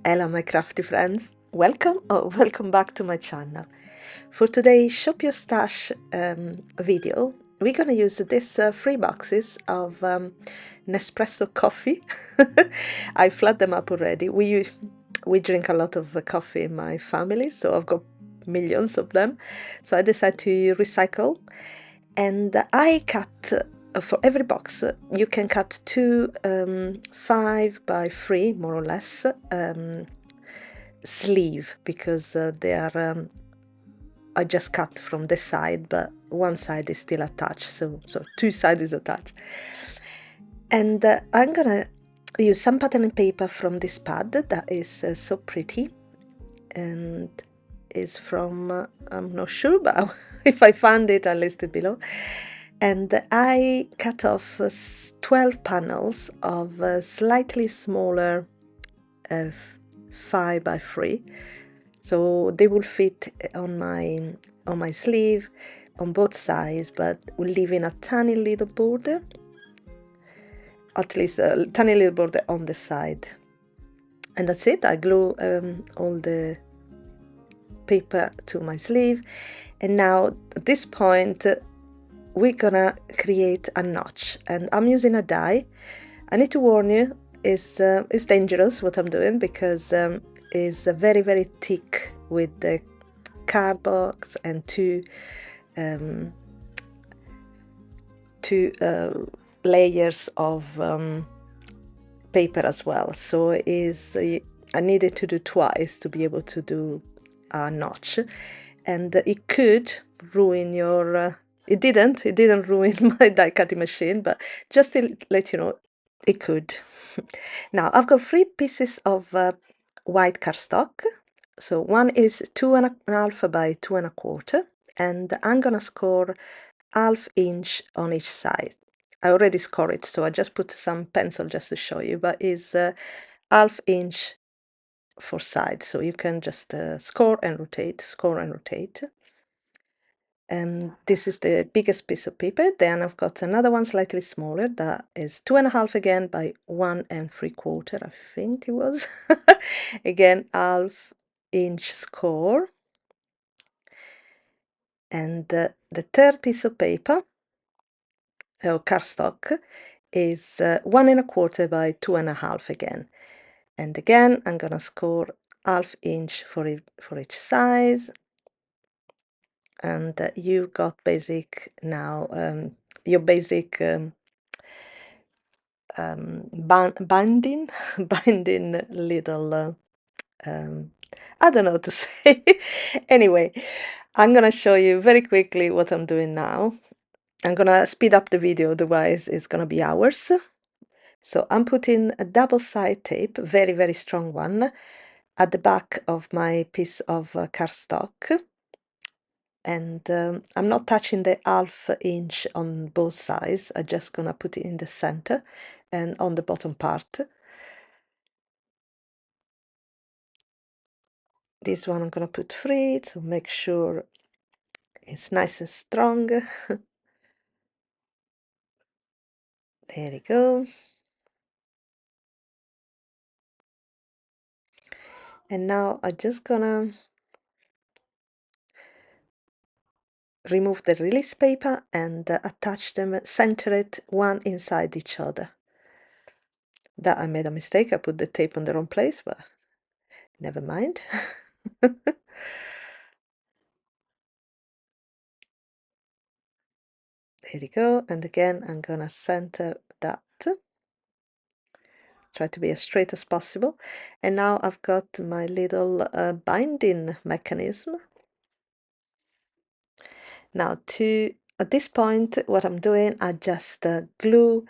Hello my crafty friends, welcome back to my channel. For today's Shop Your Stash video, we're gonna use this 3 boxes of Nespresso coffee. I flat them up already. We drink a lot of coffee in my family, so I've got millions of them. So I decided to recycle, and I cut for every box you can cut two 5 by 3 more or less sleeve, because they are I just cut from the side, but one side is still attached, so two sides is attached. And I'm gonna use some patterning paper from this pad that is so pretty, and is from I'm not sure, but if I find it I'll list it below. And I cut off 12 panels of slightly smaller 5 by 3, so they will fit on my sleeve on both sides, but will leave in a tiny little border, at least a tiny little border on the side. And that's it. I glue all the paper to my sleeve, and now at this point we're gonna create a notch, and I'm using a die. I need to warn you, it's dangerous what I'm doing, because it's very thick with the cardboard and two layers of paper as well. So I needed to do twice to be able to do a notch, and it could ruin your it didn't ruin my die cutting machine, but just to let you know, it could. Now I've got 3 pieces of white cardstock. So one is 2.5 by 2.25, and I'm gonna score 1/2 inch on each side. I already scored it, so I just put some pencil just to show you, but it's 1/2 inch for side, so you can just score and rotate. And this is the biggest piece of paper. Then I've got another one slightly smaller that is 2.5 again by 1.75, I think it was. Again, 1/2 inch score. And the third piece of paper, or cardstock, is 1.25 by 2.5 again. And again, I'm gonna score 1/2 inch for each size. And you got basic now your basic binding binding little I don't know what to say. Anyway, I'm gonna show you very quickly what I'm doing now. I'm gonna speed up the video, otherwise it's gonna be hours. So I'm putting a double side tape, very strong one, at the back of my piece of cardstock. And I'm not touching the 1/2 inch on both sides. I'm just gonna put it in the center and on the bottom part. This one I'm gonna put 3 to make sure it's nice and strong. There you go. And now I'm just gonna remove the release paper and attach them, center it one inside each other. That I made a mistake. I put the tape on the wrong place, but never mind. There you go. And again, I'm gonna center that. Try to be as straight as possible. And now I've got my little binding mechanism. Now at this point, what I'm doing, I just glue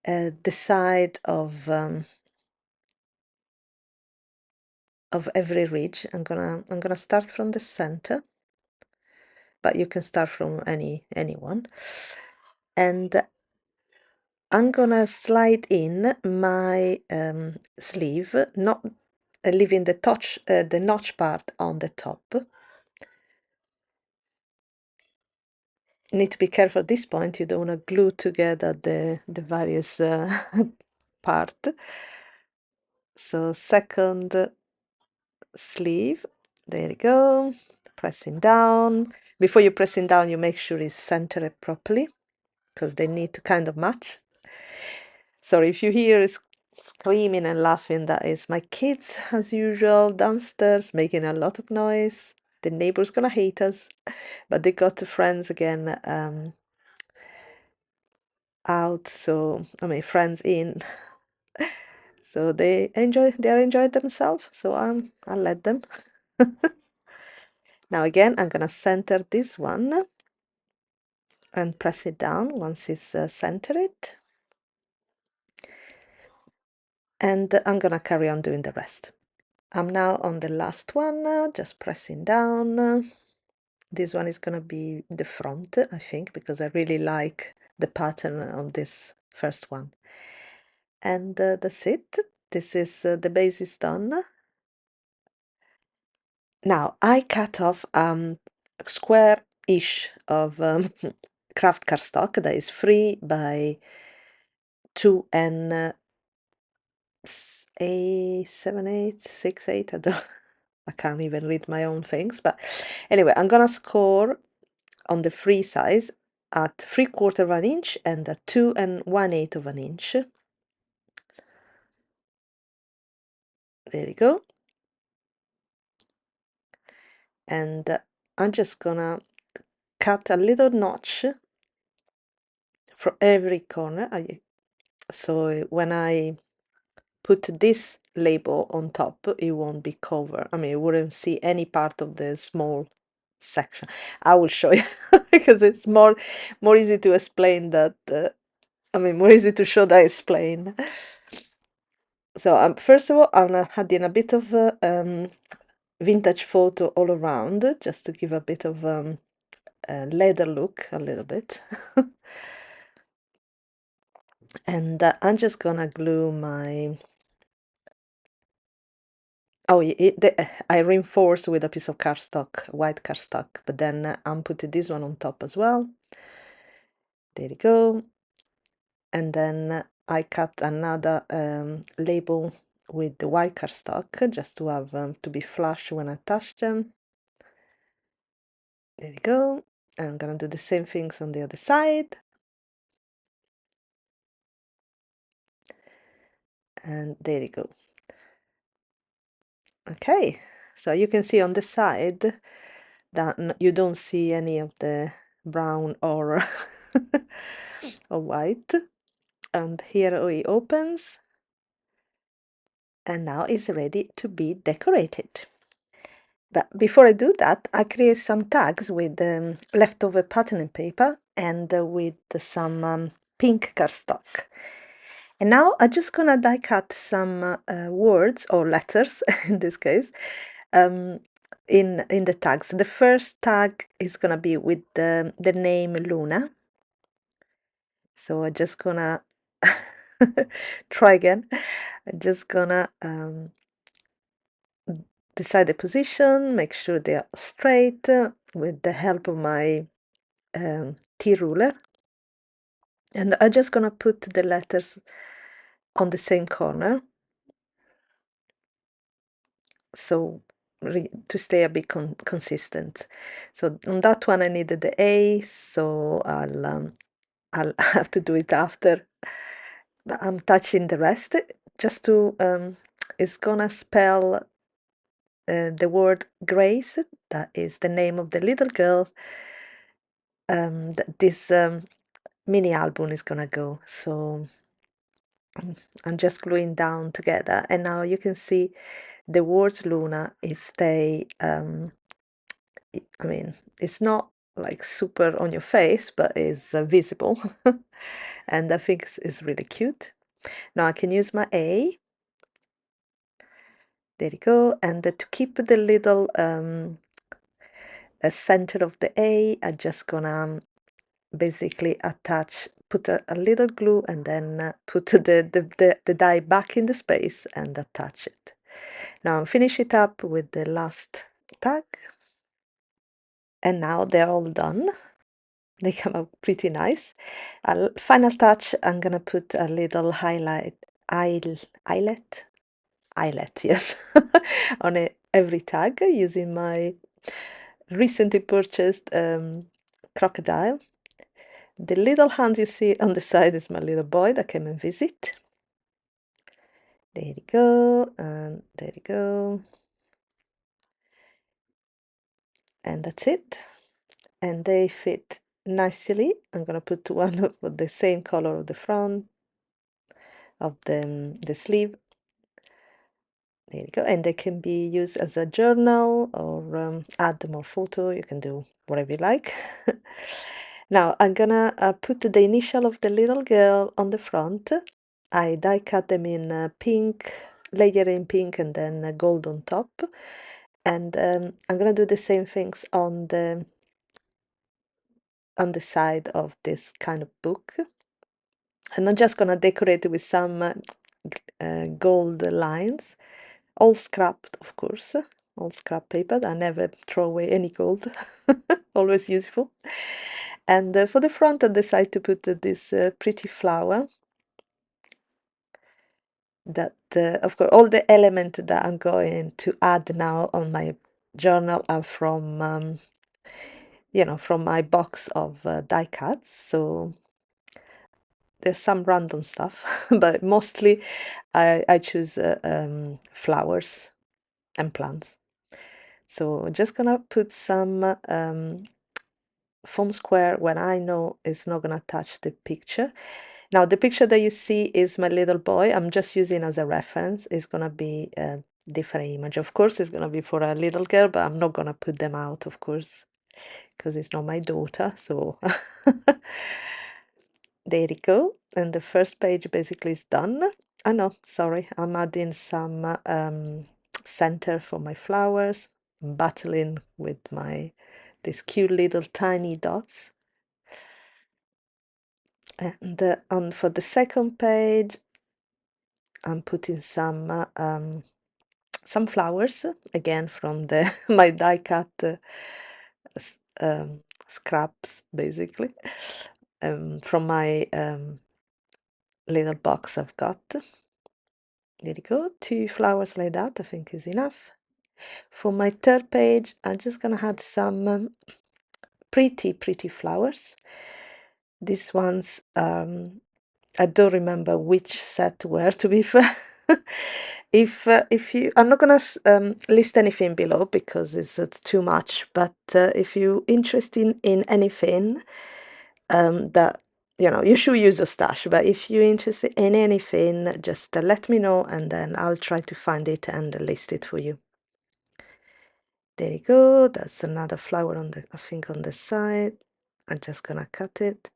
the side of every ridge. I'm gonna start from the center, but you can start from any one. And I'm gonna slide in my sleeve, not leaving the notch part on the top. You need to be careful at this point. You don't want to glue together the various part. So second sleeve. There you go. Pressing down. Before you pressing down, you make sure it's centered properly because they need to kind of match. Sorry if you hear screaming and laughing, that is my kids as usual downstairs making a lot of noise. The neighbor's gonna hate us, but they got the friends again out, so I mean friends in. So they're enjoying themselves, so I'll let them. Now again, I'm gonna center this one and press it down once it's centered. And I'm gonna carry on doing the rest. I'm now on the last one, just pressing down. This one is gonna be the front, I think, because I really like the pattern on this first one. And that's it. This is the base is done. Now I cut off square-ish of craft cardstock that is 3 by 2 and 7/8, 6/8. I can't even read my own things, but anyway, I'm gonna score on the free size at 3/4 of an inch and at 2 1/8 of an inch. There you go. And I'm just gonna cut a little notch for every corner. So when I put this label on top, it won't be covered. I mean, you wouldn't see any part of the small section. I will show you because it's more easy to explain that. I mean, more easy to show than explain. So first of all, I'm adding a bit of vintage photo all around, just to give a bit of leather look, a little bit. And I'm just gonna glue my. Oh, I reinforce with a piece of cardstock, white cardstock, but then I'm putting this one on top as well. There you go. And then I cut another label with the white cardstock just to have to be flush when I touch them. There you go. I'm gonna do the same things on the other side. And there you go. Okay, so you can see on the side that you don't see any of the brown or or white. And here it opens, and now it's ready to be decorated. But before I do that, I create some tags with leftover patterning paper and with some pink cardstock. And now I'm just gonna die cut some words or letters in this case in the tags. The first tag is gonna be with the name Luna. So I'm just gonna try again. I'm just gonna decide the position, make sure they are straight with the help of my T ruler. And I'm just gonna put the letters on the same corner. So to stay a bit consistent. So on that one I needed the A, so I'll have to do it after. But I'm touching the rest just to it's gonna spell the word Grace. That is the name of the little girl that this mini album is gonna go. So I'm just gluing down together, and now you can see the words Luna is stay I mean, it's not like super on your face, but it's visible. And I think it's really cute. Now I can use my A. There you go. And to keep the little center of the A, I'm just gonna basically put a little glue and then put the die back in the space and attach it. Now I'm finish it up with the last tag. And now they're all done. They come out pretty nice. Final touch, I'm gonna put a little eyelet, yes, on every tag using my recently purchased crocodile. The little hand you see on the side is my little boy that came and visit. There you go, and there you go. And that's it. And they fit nicely. I'm gonna put one of the same color of the front of the sleeve. There you go. And they can be used as a journal or add more photo. You can do whatever you like. Now I'm gonna put the initial of the little girl on the front. I die cut them in pink, layer in pink and then gold on top. And I'm gonna do the same things on the side of this kind of book. And I'm just gonna decorate it with some gold lines, all scrapped, of course, all scrap paper. I never throw away any gold, always useful. And for the front, I decided to put this pretty flower. That, of course, all the elements that I'm going to add now on my journal are from, from my box of die cuts. So there's some random stuff, but mostly I choose flowers and plants. So just gonna put some foam square when I know it's not gonna touch the picture. Now the picture that you see is my little boy. I'm just using as a reference. It's gonna be a different image. Of course, it's gonna be for a little girl, but I'm not gonna put them out, of course, because it's not my daughter. So there you go. And the first page basically is done. Oh no, sorry, I'm adding some center for my flowers. I'm battling with these cute little tiny dots. And for the second page, I'm putting some flowers again from the my die cut scraps, basically, from my little box I've got. There you go, 2 flowers like that, I think is enough. For my third page, I'm just gonna add some pretty flowers. These ones, I don't remember which set were, to be fair. If you, I'm not gonna list anything below because it's too much, but if you're interested in anything that you should use a stash, but if you're interested in anything, just let me know and then I'll try to find it and list it for you. There you go. That's another flower on the, I think, on the side. I'm just gonna cut it.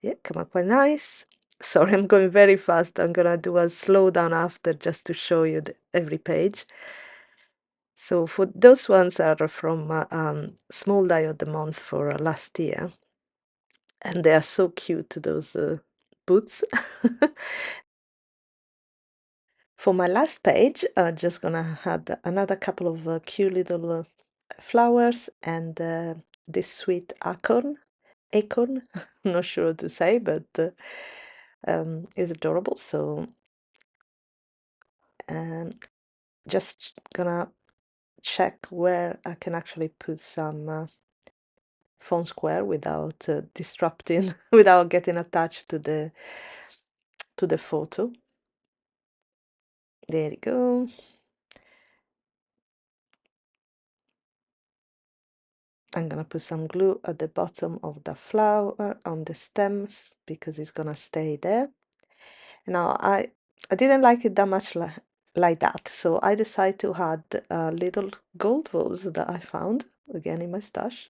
Yeah, come up quite nice. Sorry, I'm going very fast. I'm gonna do a slow down after just to show you every page. So for those ones are from Small Die of the Month for last year, and they are so cute, those boots. For my last page, I'm just gonna add another couple of cute little flowers and this sweet acorn. I'm not sure what to say, but is adorable. So just gonna check where I can actually put some foam square without disrupting, without getting attached to the photo. There you go. I'm gonna put some glue at the bottom of the flower on the stems because it's gonna stay there. Now I didn't like it that much like that, so I decided to add a little gold rose that I found again in my stash,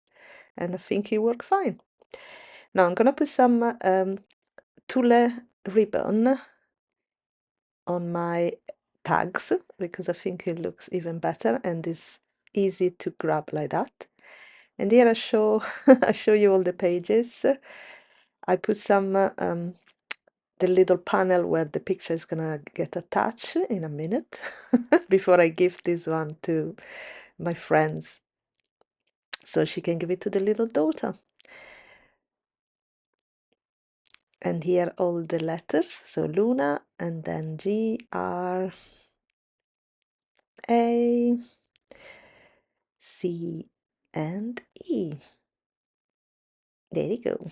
and I think it worked fine. Now I'm gonna put some tulle ribbon on my tags because I think it looks even better and is easy to grab like that. And here I show I show you all the pages. I put some the little panel where the picture is gonna get attached in a minute before I give this one to my friends so she can give it to the little daughter. And here all the letters, so Luna and then G R A C and E. There you go.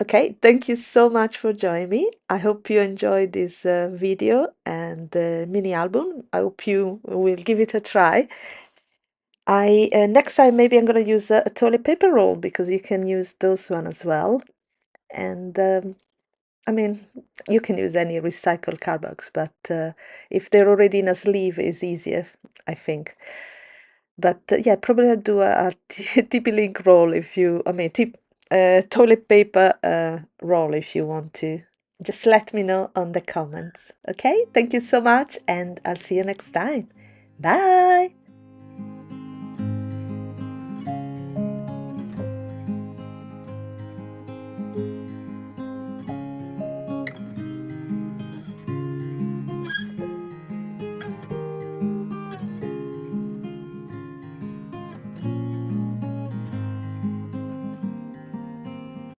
Okay, thank you so much for joining me. I hope you enjoyed this video and mini album. I hope you will give it a try. I next time maybe I'm gonna use a toilet paper roll because you can use those one as well. And I mean, you can use any recycled cardbacks, but if they're already in a sleeve, it's easier, I think. But yeah, probably I'll do a TP link roll if you, I mean, toilet paper roll if you want to. Just let me know on the comments. Okay, thank you so much, and I'll see you next time. Bye.